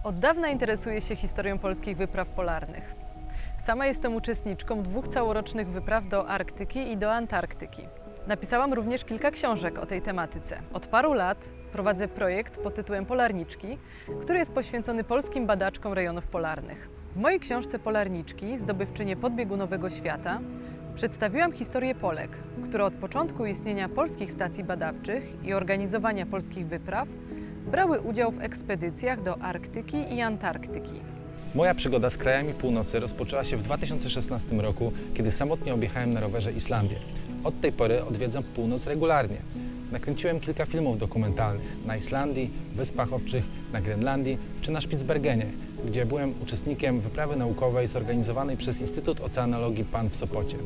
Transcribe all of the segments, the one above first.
Od dawna interesuję się historią polskich wypraw polarnych. Sama jestem uczestniczką 2 całorocznych wypraw do Arktyki i do Antarktyki. Napisałam również kilka książek o tej tematyce. Od paru lat prowadzę projekt pod tytułem Polarniczki, który jest poświęcony polskim badaczkom rejonów polarnych. W mojej książce Polarniczki, zdobywczynie podbiegunowego świata, przedstawiłam historię Polek, które od początku istnienia polskich stacji badawczych i organizowania polskich wypraw brały udział w ekspedycjach do Arktyki i Antarktyki. Moja przygoda z krajami północy rozpoczęła się w 2016 roku, kiedy samotnie objechałem na rowerze Islandię. Od tej pory odwiedzam północ regularnie. Nakręciłem kilka filmów dokumentalnych na Islandii, Wyspach Owczych, na Grenlandii czy na Spitsbergenie, gdzie byłem uczestnikiem wyprawy naukowej zorganizowanej przez Instytut Oceanologii PAN w Sopocie.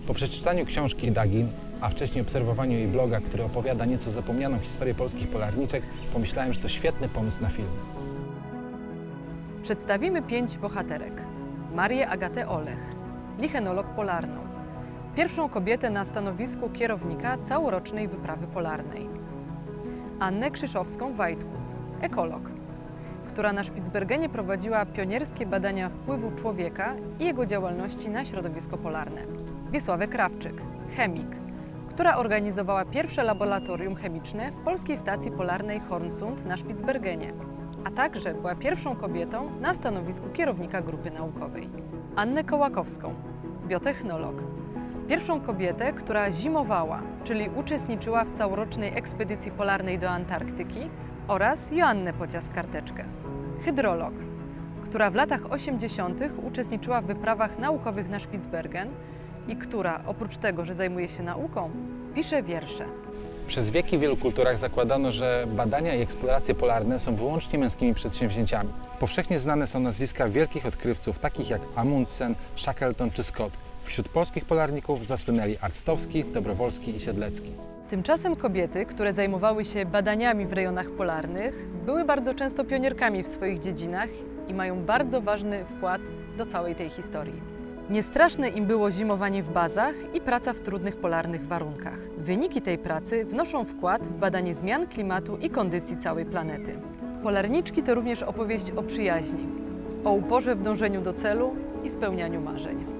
Po przeczytaniu książki Dagi, a wcześniej obserwowaniu jej bloga, który opowiada nieco zapomnianą historię polskich polarniczek, pomyślałem, że to świetny pomysł na film. Przedstawimy 5 bohaterek. Marię Agatę Olech, lichenolog polarną, pierwszą kobietę na stanowisku kierownika całorocznej wyprawy polarnej. Annę Krzyszowską-Wajtkus, ekolog, która na Spitsbergenie prowadziła pionierskie badania wpływu człowieka i jego działalności na środowisko polarne. Wiesławę Krawczyk, chemik, która organizowała pierwsze laboratorium chemiczne w polskiej stacji polarnej Hornsund na Spitsbergenie, a także była pierwszą kobietą na stanowisku kierownika grupy naukowej. Annę Kołakowską, biotechnolog, pierwszą kobietę, która zimowała, czyli uczestniczyła w całorocznej ekspedycji polarnej do Antarktyki, oraz Joannę Pocias-Karteczkę, hydrolog, która w latach 80. uczestniczyła w wyprawach naukowych na Spitsbergen i która, oprócz tego, że zajmuje się nauką, pisze wiersze. Przez wieki w wielu kulturach zakładano, że badania i eksploracje polarne są wyłącznie męskimi przedsięwzięciami. Powszechnie znane są nazwiska wielkich odkrywców, takich jak Amundsen, Shackleton czy Scott. Wśród polskich polarników zasłynęli Arctowski, Dobrowolski i Siedlecki. Tymczasem kobiety, które zajmowały się badaniami w rejonach polarnych, były bardzo często pionierkami w swoich dziedzinach i mają bardzo ważny wkład do całej tej historii. Niestraszne im było zimowanie w bazach i praca w trudnych polarnych warunkach. Wyniki tej pracy wnoszą wkład w badanie zmian klimatu i kondycji całej planety. Polarniczki to również opowieść o przyjaźni, o uporze w dążeniu do celu i spełnianiu marzeń.